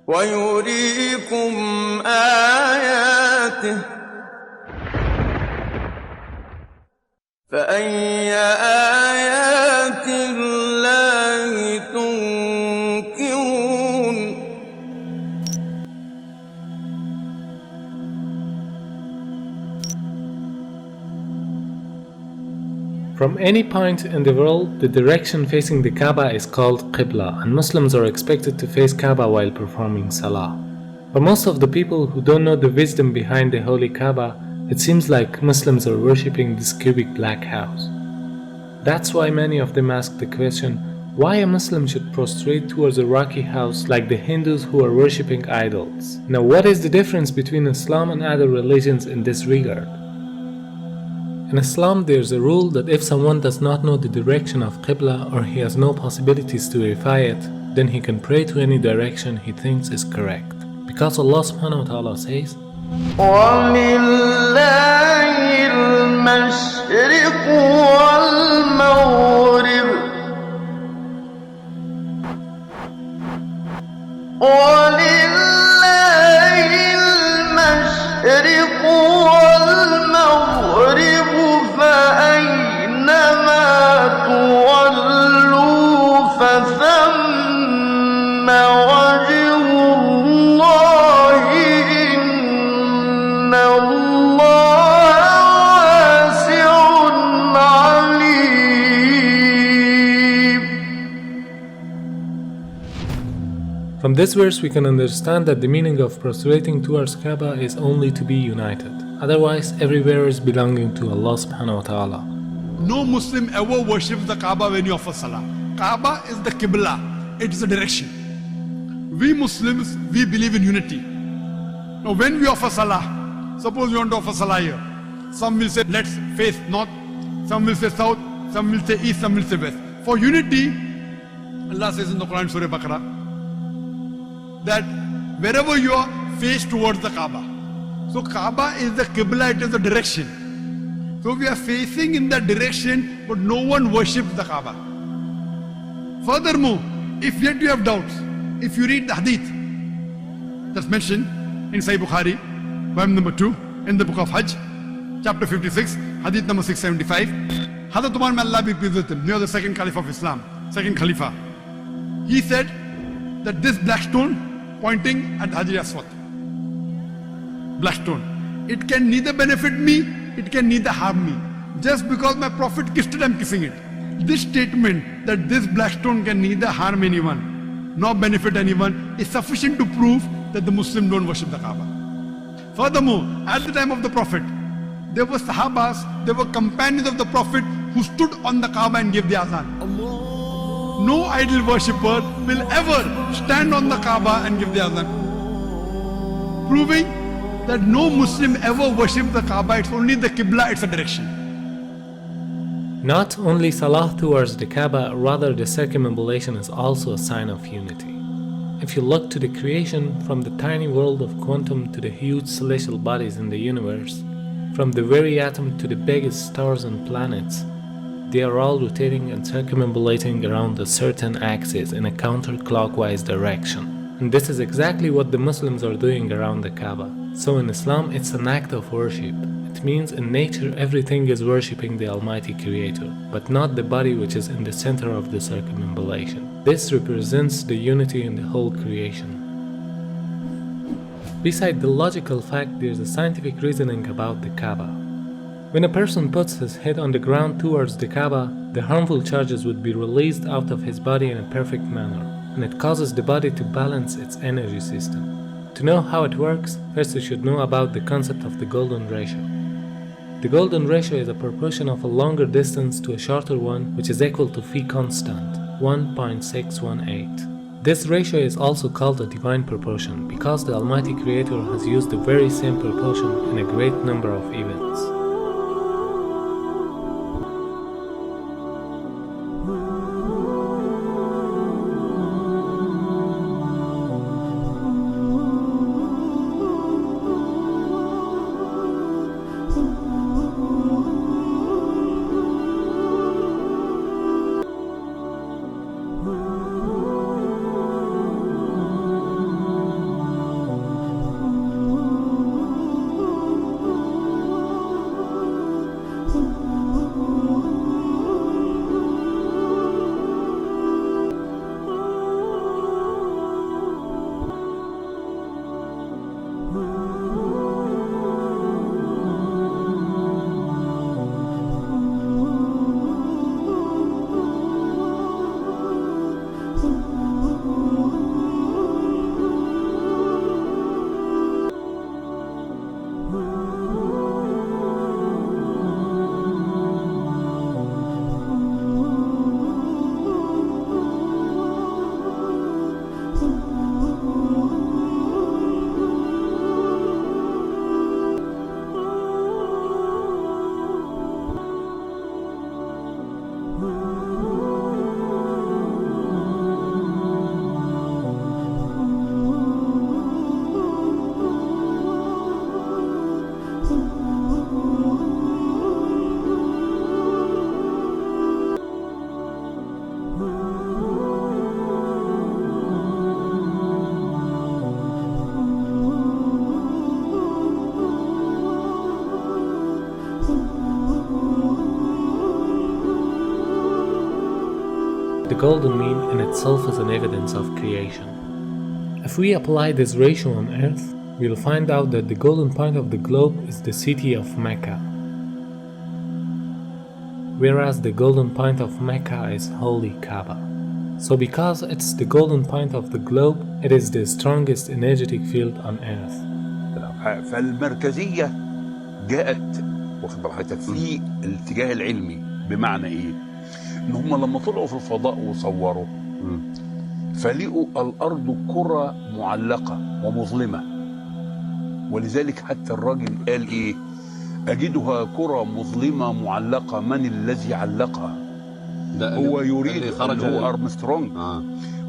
ويريكم آياته فأي آيات الله تنكرون. From any point in the world, the direction facing the Kaaba is called Qibla, and Muslims are expected to face Kaaba while performing Salah. For most of the people who don't know the wisdom behind the holy Kaaba, it seems like Muslims are worshipping this cubic black house. That's why many of them ask the question, why a Muslim should prostrate towards a rocky house like the Hindus who are worshipping idols. Now, what is the difference between Islam and other religions in this regard? In Islam, there's a rule that if someone does not know the direction of Qibla or he has no possibilities to verify it, then he can pray to any direction he thinks is correct. Because Allah subhanahu wa ta'ala says, وَلِلَّهِ الْمَشْرِقُ وَالْمَغْرِبُ وَلِلَّهِ الْمَشْرِقُ وَالْمَغْرِبُ فَأَيْنَمَا تُوَلُّوا فَثَمَّ وَجْهُ اللَّهِ إِنَّ اللَّهَ وَاسِعٌ عَلِيمٌ. From this verse we can understand that the meaning of prostrating towards Kaaba is only to be united. Otherwise, everywhere is belonging to Allah subhanahu wa ta'ala. No Muslim ever worships the Kaaba when you offer Salah. Kaaba is the Qibla, it is a direction. We Muslims, we believe in unity. Now when we offer Salah, suppose you want to offer Salah here. Some will say let's face north, some will say south, some will say east, some will say west. For unity, Allah says in the Quran Surah Baqarah that wherever you are, face towards the Kaaba. So Kaaba is the Qibla, it is the direction. So we are facing in that direction, but no one worships the Kaaba. Furthermore, if yet you have doubts, if you read the hadith that's mentioned in Sahih Bukhari, volume number 2, in the book of Hajj, chapter 56, hadith number 675, Hazrat Umar, may Allah be pleased with him, near the second Caliph of Islam, second Khalifa, he said that this black stone pointing at Hajar Aswad, black stone, it can neither benefit me, it can neither harm me. Just because my Prophet kissed it, I'm kissing it. This statement that this black stone can neither harm anyone nor benefit anyone is sufficient to prove that the Muslims don't worship the Kaaba. Furthermore, at the time of the Prophet, there were Sahabas, there were companions of the Prophet who stood on the Kaaba and gave the azan. No idol worshipper will ever stand on the Kaaba and give the azan, proving that no Muslim ever worships the Kaaba. It's only the Qibla, it's a direction. Not only Salah towards the Kaaba, rather the circumambulation is also a sign of unity. If you look to the creation, from the tiny world of quantum to the huge celestial bodies in the universe, from the very atom to the biggest stars and planets, they are all rotating and circumambulating around a certain axis in a counterclockwise direction. And this is exactly what the Muslims are doing around the Kaaba. So in Islam, it's an act of worship. It means in nature everything is worshipping the Almighty Creator, but not the body which is in the center of the circumambulation. This represents the unity in the whole creation. Beside the logical fact, there is a scientific reasoning about the Kaaba. When a person puts his head on the ground towards the Kaaba, the harmful charges would be released out of his body in a perfect manner, and it causes the body to balance its energy system. To know how it works, first you should know about the concept of the golden ratio. The golden ratio is a proportion of a longer distance to a shorter one, which is equal to phi constant, 1.618. This ratio is also called a divine proportion because the Almighty Creator has used the very same proportion in a great number of events. the golden mean in itself is an evidence of creation. If we apply this ratio on Earth, we'll find out that the golden point of the globe is the city of Mecca, whereas the golden point of Mecca is holy Kaaba. So because it's the golden point of the globe, it is the strongest energetic field on Earth. فالمركزية جاءت واخد بالك في الاتجاه العلمي، بمعنى ايه؟ ان هم لما طلعوا في الفضاء وصوروا فلقوا الارض كرة معلقة ومظلمة، ولذلك حتى الراجل قال ايه؟ اجدها كرة مظلمة معلقة، من الذي علقها؟ هو يريد هو أرمسترونج.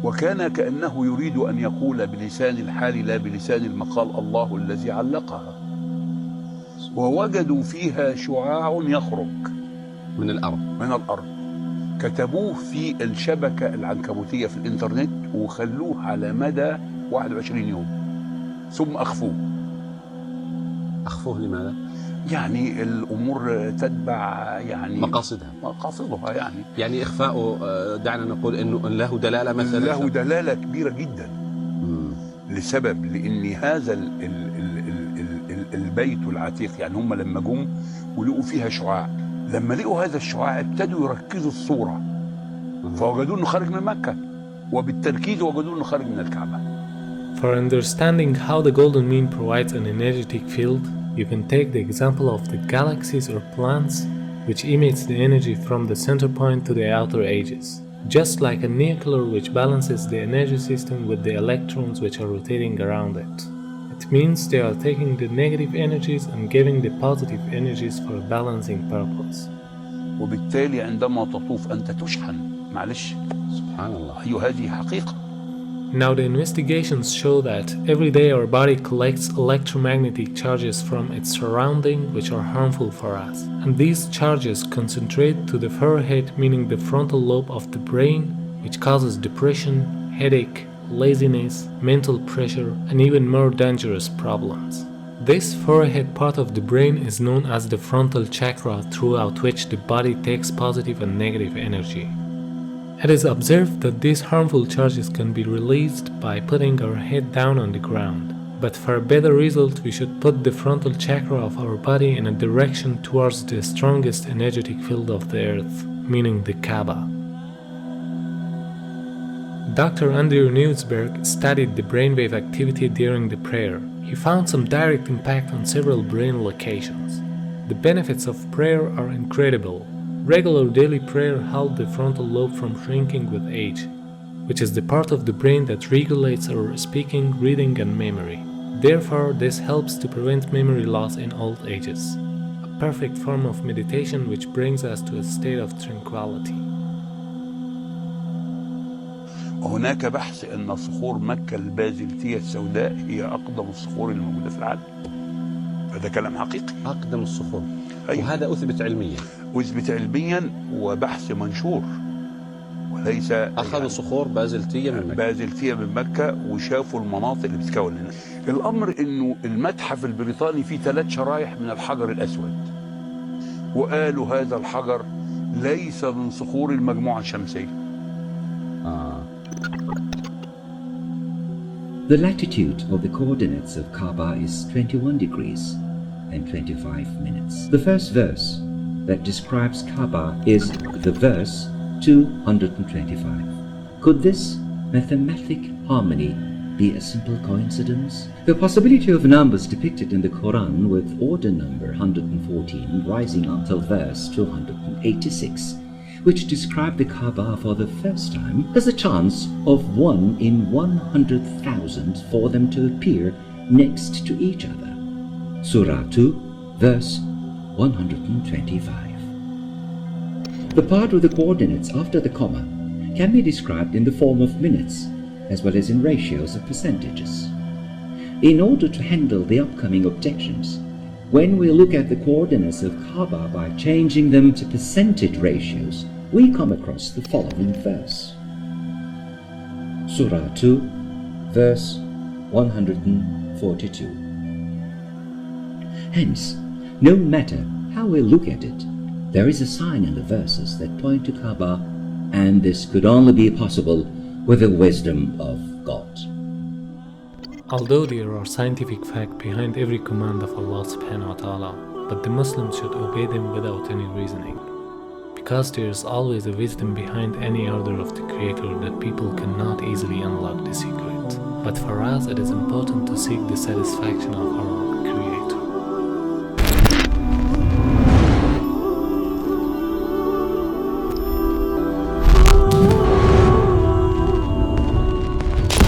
وكان كأنه يريد أن يقول بلسان الحال لا بلسان المقال الله الذي علقها. ووجدوا فيها شعاع يخرج من الأرض كتبوه في الشبكة العنكبوتية في الإنترنت وخلوه على مدى 21 يوم ثم أخفوه لماذا؟ يعني الأمور تتبع يعني مقاصدها يعني إخفاؤه دعنا نقول إنه له دلالة مثلا، له دلالة كبيرة جدا. لسبب لأن هذا البيت العتيق، يعني هم لما جم ولقوا فيها شعاع، لما لقوا هذا الشعاع ابتدوا يركزوا الصورة فوجدوا إنه خارج من مكة، وبالتركيز وجدوا إنه خارج من الكعبة. For understanding how the golden mean provides an energetic field, you can take the example of the galaxies or planets, which emits the energy from the center point to the outer edges, just like a nuclear which balances the energy system with the electrons which are rotating around it. It means they are taking the negative energies and giving the positive energies for a balancing purpose. وبالتالي عندما تطوف أنت تشحن. معلش سبحان الله. أيوة هذه حقيقة. Now the investigations show that every day our body collects electromagnetic charges from its surrounding which are harmful for us. And these charges concentrate to the forehead, meaning the frontal lobe of the brain, which causes depression, headache, laziness, mental pressure, and even more dangerous problems. This forehead part of the brain is known as the frontal chakra, throughout which the body takes positive and negative energy. It is observed that these harmful charges can be released by putting our head down on the ground. But for a better result, we should put the frontal chakra of our body in a direction towards the strongest energetic field of the earth, meaning the Kaaba. Dr. Andrew Newsberg studied the brainwave activity during the prayer. He found some direct impact on several brain locations. The benefits of prayer are incredible. Regular daily prayer helps the frontal lobe from shrinking with age, which is the part of the brain that regulates our speaking, reading, and memory. Therefore, this helps to prevent memory loss in old ages. A perfect form of meditation which brings us to a state of tranquility. وهناك بحث أن صخور مكة البازلتية السوداء هي أقدم الصخور الموجودة في العالم. هذا كلام حقيقي. أقدم الصخور. أيوة. وهذا أثبت علميا. أثبت علميا وبحث منشور. وليس أخذوا صخور بازلتية من مكة وشافوا المناطق اللي بتتكون هنا. الأمر إنه المتحف البريطاني فيه 3 شرايح من الحجر الأسود. وقالوا هذا الحجر ليس من صخور المجموعة الشمسية. The latitude of the coordinates of Kaaba is 21 degrees and 25 minutes. The first verse that describes Kaaba is the verse 225. Could this mathematic harmony be a simple coincidence? The possibility of numbers depicted in the Quran with order number 114 rising until verse 286, which describe the Kaaba for the first time, has a chance of 1 in 100,000 for them to appear next to each other. Surah 2, verse 125. The part of the coordinates after the comma can be described in the form of minutes, as well as in ratios of percentages. In order to handle the upcoming objections, when we look at the coordinates of Kaaba by changing them to percentage ratios, we come across the following verse. Surah 2, verse 142. Hence, no matter how we look at it, there is a sign in the verses that point to Kaaba and this could only be possible with the wisdom of God. Although there are scientific facts behind every command of Allah subhanahu wa ta'ala, but the Muslims should obey them without any reasoning. Because there is always a wisdom behind any order of the Creator that people cannot easily unlock the secret. But for us it is important to seek the satisfaction of our